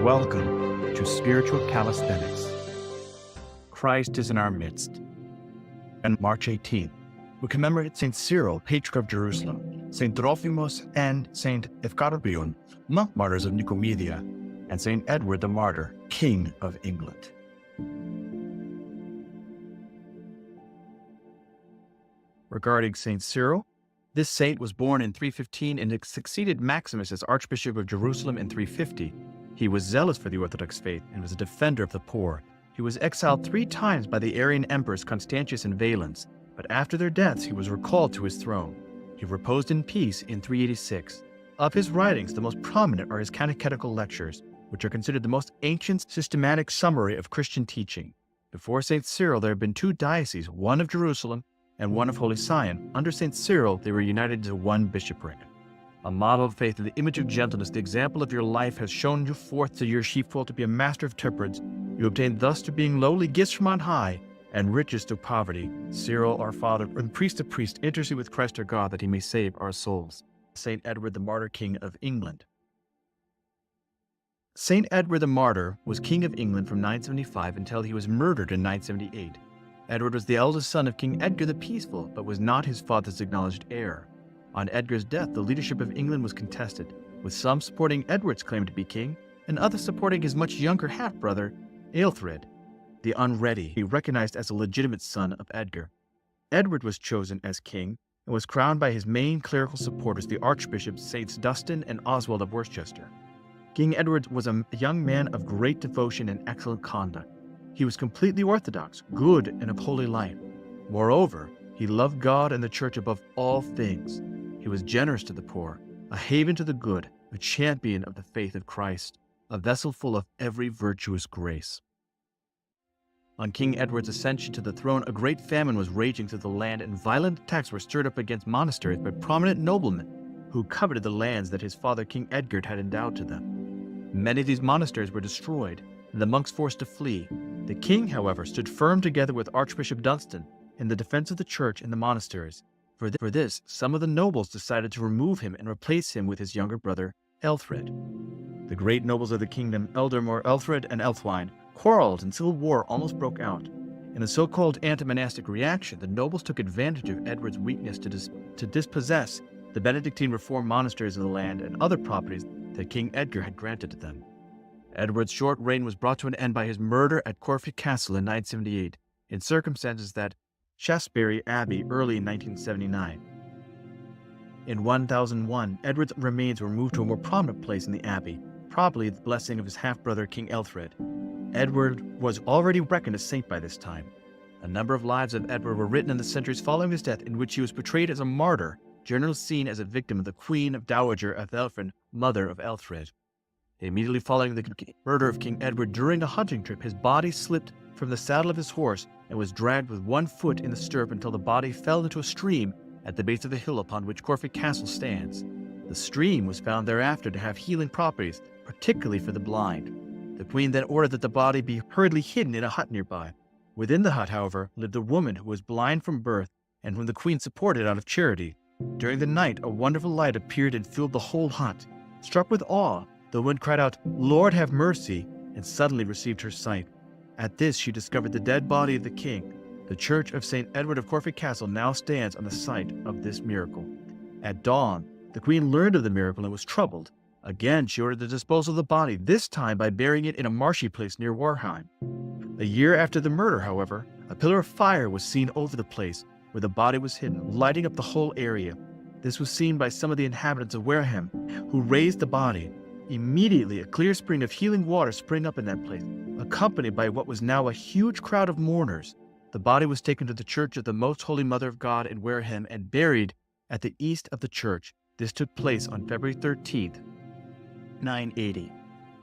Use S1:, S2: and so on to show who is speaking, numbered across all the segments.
S1: Welcome to Spiritual Calisthenics. Christ is in our midst. On March 18th, we commemorated St. Cyril, Patriarch of Jerusalem, St. Trophimos and St. Eukarpion, Monk-martyrs of Nicomedea, and St. Edward the Martyr, King of England. Regarding St. Cyril, this saint was born in 315 and succeeded Maximus as Archbishop of Jerusalem in 350. He was zealous for the Orthodox faith and was a defender of the poor. He was exiled 3 times by the Arian emperors Constantius and Valens, but after their deaths he was recalled to his throne. He reposed in peace in 386. Of his writings, the most prominent are his catechetical lectures, which are considered the most ancient systematic summary of Christian teaching. Before St. Cyril, there have been 2 dioceses, one of Jerusalem and one of Holy Sion. Under St. Cyril, they were united into one bishopric. A model of faith in the image of gentleness, the example of your life has shown you forth to your sheepfold to be a master of temperance. You obtained thus to being lowly gifts from on high, and riches to poverty. Cyril, our Father, and priest of priests, intercede with Christ our God that he may save our souls. St. Edward the Martyr, King of England. St. Edward the Martyr was King of England from 975 until he was murdered in 978. Edward was the eldest son of King Edgar the Peaceful, but was not his father's acknowledged heir. On Edgar's death, the leadership of England was contested, with some supporting Edward's claim to be king, and others supporting his much younger half-brother, Aelfred, the Unready, he recognized as a legitimate son of Edgar. Edward was chosen as king, and was crowned by his main clerical supporters, the archbishops Saints Dunstan and Oswald of Worcester. King Edward was a young man of great devotion and excellent conduct. He was completely orthodox, good, and of holy life. Moreover, he loved God and the church above all things. He was generous to the poor, a haven to the good, a champion of the faith of Christ, a vessel full of every virtuous grace. On King Edward's ascension to the throne, a great famine was raging through the land, and violent attacks were stirred up against monasteries by prominent noblemen who coveted the lands that his father King Edgar had endowed to them. Many of these monasteries were destroyed, and the monks forced to flee. The king, however, stood firm together with Archbishop Dunstan in the defense of the church and the monasteries. For this, some of the nobles decided to remove him and replace him with his younger brother, Aelfred. The great nobles of the kingdom, Ealdormore, Aelfred, and Aelfwine, quarreled and civil war almost broke out. In a so-called anti-monastic reaction, the nobles took advantage of Edward's weakness to dispossess the Benedictine reformed monasteries of the land and other properties that King Edgar had granted to them. Edward's short reign was brought to an end by his murder at Corfe Castle in 978, in circumstances that Shaftesbury Abbey early in 1979. In 1001, Edward's remains were moved to a more prominent place in the abbey, probably the blessing of his half-brother King Aelfred. Edward was already reckoned a saint by this time. A number of lives of Edward were written in the centuries following his death, in which he was portrayed as a martyr, generally seen as a victim of the Queen of Dowager Ethelfrith, mother of Aelfred. Immediately following the murder of King Edward during a hunting trip, his body slipped from the saddle of his horse and was dragged with one foot in the stirrup until the body fell into a stream at the base of the hill upon which Corfe Castle stands. The stream was found thereafter to have healing properties, particularly for the blind. The queen then ordered that the body be hurriedly hidden in a hut nearby. Within the hut, however, lived a woman who was blind from birth and whom the queen supported out of charity. During the night, a wonderful light appeared and filled the whole hut. Struck with awe, the woman cried out, "Lord, have mercy," and suddenly received her sight. At this, she discovered the dead body of the king. The church of St. Edward of Corfe Castle now stands on the site of this miracle. At dawn, the queen learned of the miracle and was troubled. Again, she ordered the disposal of the body, this time by burying it in a marshy place near Warheim. A year after the murder, however, a pillar of fire was seen over the place where the body was hidden, lighting up the whole area. This was seen by some of the inhabitants of Wareham, who raised the body. Immediately, a clear spring of healing water sprang up in that place, accompanied by what was now a huge crowd of mourners. The body was taken to the Church of the Most Holy Mother of God in Wareham and buried at the east of the church. This took place on February 13th, 980.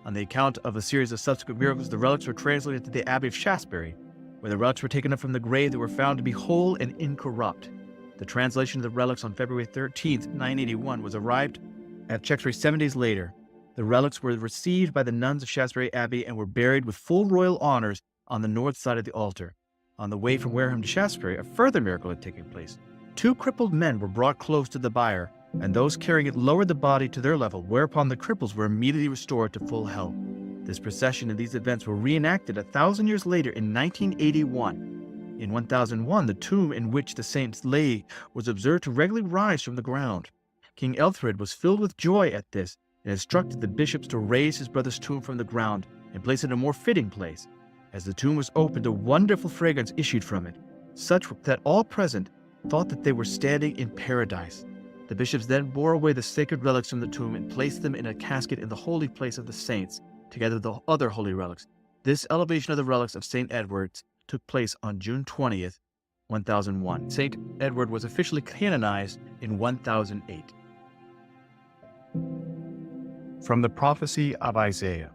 S1: On the account of a series of subsequent miracles, the relics were translated to the Abbey of Shaftesbury. When the relics were taken up from the grave, they were found to be whole and incorrupt. The translation of the relics on February 13th, 981 was arrived at Shaftesbury 7 days later. The relics were received by the nuns of Shaftesbury Abbey and were buried with full royal honors on the north side of the altar. On the way from Wareham to Shaftesbury, a further miracle had taken place. 2 crippled men were brought close to the bier, and those carrying it lowered the body to their level, whereupon the cripples were immediately restored to full health. This procession and these events were reenacted 1,000 years later in 1981. In 1001, the tomb in which the saints lay was observed to regularly rise from the ground. King Ethelred was filled with joy at this and instructed the bishops to raise his brother's tomb from the ground and place it in a more fitting place. As the tomb was opened, a wonderful fragrance issued from it, such that all present thought that they were standing in paradise. The bishops then bore away the sacred relics from the tomb and placed them in a casket in the holy place of the saints, together with the other holy relics. This elevation of the relics of St. Edward's took place on June 20th, 1001. St. Edward was officially canonized in 1008. From the prophecy of Isaiah.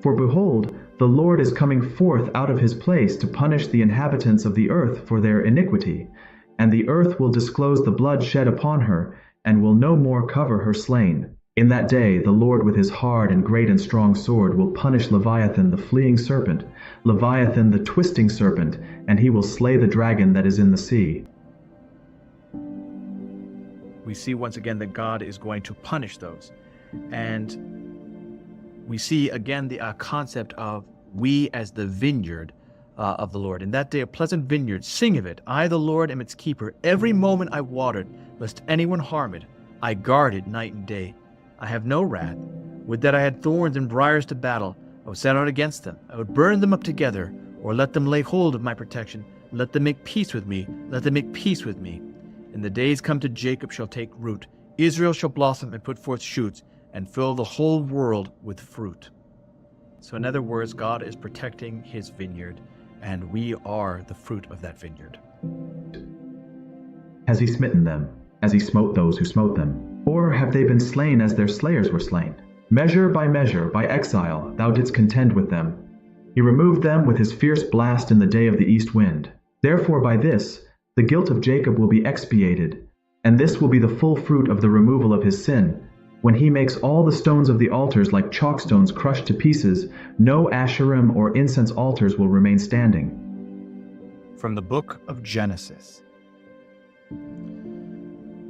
S2: For behold, the Lord is coming forth out of his place to punish the inhabitants of the earth for their iniquity, and the earth will disclose the blood shed upon her, and will no more cover her slain. In that day the Lord with his hard and great and strong sword will punish Leviathan the fleeing serpent, Leviathan the twisting serpent, and he will slay the dragon that is in the sea.
S1: We see once again that God is going to punish those. And we see again the concept of we as the vineyard of the Lord. In that day, a pleasant vineyard, sing of it. I, the Lord, am its keeper. Every moment I water it, lest anyone harm it. I guard it night and day. I have no wrath. Would that I had thorns and briars to battle. I would set out against them. I would burn them up together, or let them lay hold of my protection. Let them make peace with me. Let them make peace with me. In the days come to Jacob shall take root. Israel shall blossom and put forth shoots, and fill the whole world with fruit. So in other words, God is protecting his vineyard, and we are the fruit of that vineyard.
S2: Has he smitten them, as he smote those who smote them? Or have they been slain as their slayers were slain? Measure, by exile, thou didst contend with them. He removed them with his fierce blast in the day of the east wind. Therefore by this, the guilt of Jacob will be expiated, and this will be the full fruit of the removal of his sin. When he makes all the stones of the altars like chalk stones crushed to pieces, no Asherim or incense altars will remain standing.
S1: From the book of Genesis.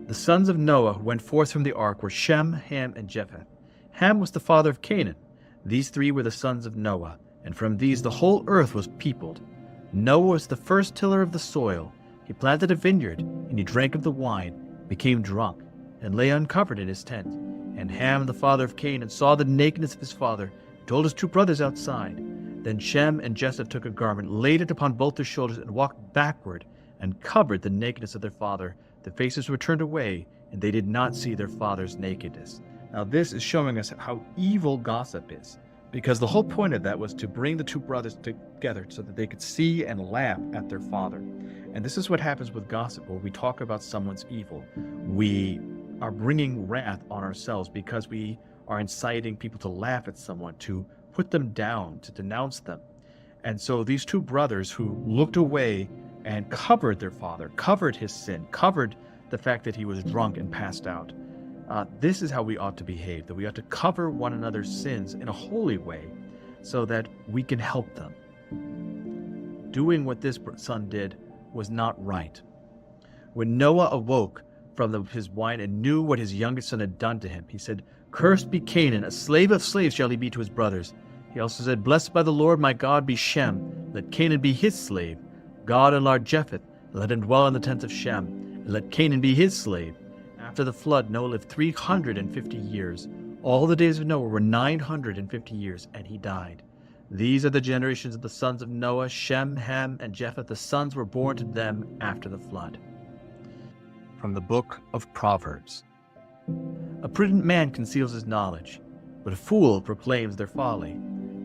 S1: The sons of Noah who went forth from the ark were Shem, Ham, and Japheth. Ham was the father of Canaan. These three were the sons of Noah, and from these the whole earth was peopled. Noah was the first tiller of the soil. He planted a vineyard, and he drank of the wine, became drunk, and lay uncovered in his tent. And Ham, the father of Canaan, saw the nakedness of his father, and told his two brothers outside. Then Shem and Japheth took a garment, laid it upon both their shoulders, and walked backward, and covered the nakedness of their father. Their faces were turned away, and they did not see their father's nakedness. Now this is showing us how evil gossip is, because the whole point of that was to bring the two brothers together so that they could see and laugh at their father. And this is what happens with gossip, where we talk about someone's evil. We are bringing wrath on ourselves because we are inciting people to laugh at someone, to put them down, to denounce them. And so these two brothers who looked away and covered their father, covered his sin, covered the fact that he was drunk and passed out. This is how we ought to behave, that we ought to cover one another's sins in a holy way so that we can help them. Doing what this son did was not right. When Noah awoke from his wine and knew what his youngest son had done to him, he said, "Cursed be Canaan, a slave of slaves shall he be to his brothers." He also said, "Blessed by the Lord my God be Shem, let Canaan be his slave. God enlarge Japheth, let him dwell in the tents of Shem, and let Canaan be his slave." After the flood, Noah lived 350 years. All the days of Noah were 950 years, and he died. These are the generations of the sons of Noah, Shem, Ham, and Japheth. The sons were born to them after the flood. From the book of Proverbs. A prudent man conceals his knowledge, but a fool proclaims their folly.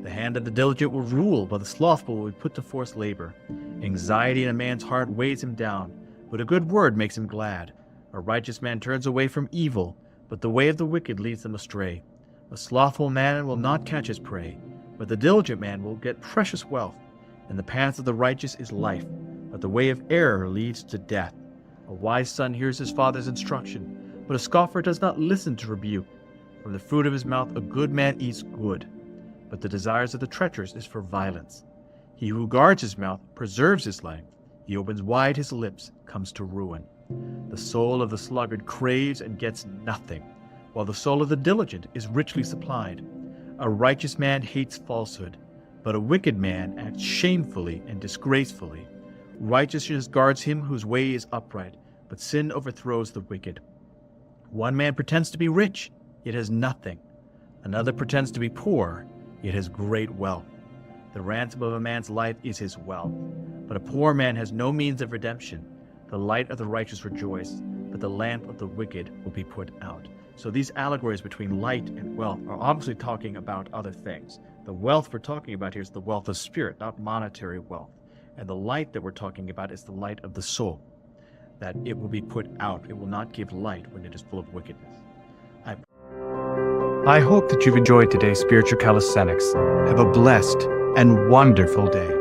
S1: The hand of the diligent will rule, but the slothful will be put to forced labor. Anxiety in a man's heart weighs him down, but a good word makes him glad. A righteous man turns away from evil, but the way of the wicked leads them astray. A slothful man will not catch his prey, but the diligent man will get precious wealth. And the path of the righteous is life, but the way of error leads to death. A wise son hears his father's instruction, but a scoffer does not listen to rebuke. From the fruit of his mouth a good man eats good, but the desires of the treacherous is for violence. He who guards his mouth preserves his life. He opens wide his lips, comes to ruin. The soul of the sluggard craves and gets nothing, while the soul of the diligent is richly supplied. A righteous man hates falsehood, but a wicked man acts shamefully and disgracefully. Righteousness guards him whose way is upright, but sin overthrows the wicked. One man pretends to be rich, yet has nothing. Another pretends to be poor, yet has great wealth. The ransom of a man's life is his wealth, but a poor man has no means of redemption. The light of the righteous rejoice, but the lamp of the wicked will be put out. So these allegories between light and wealth are obviously talking about other things. The wealth we're talking about here is the wealth of spirit, not monetary wealth. And the light that we're talking about is the light of the soul, that it will be put out. It will not give light when it is full of wickedness. I hope that you've enjoyed today's spiritual calisthenics. Have a blessed and wonderful day.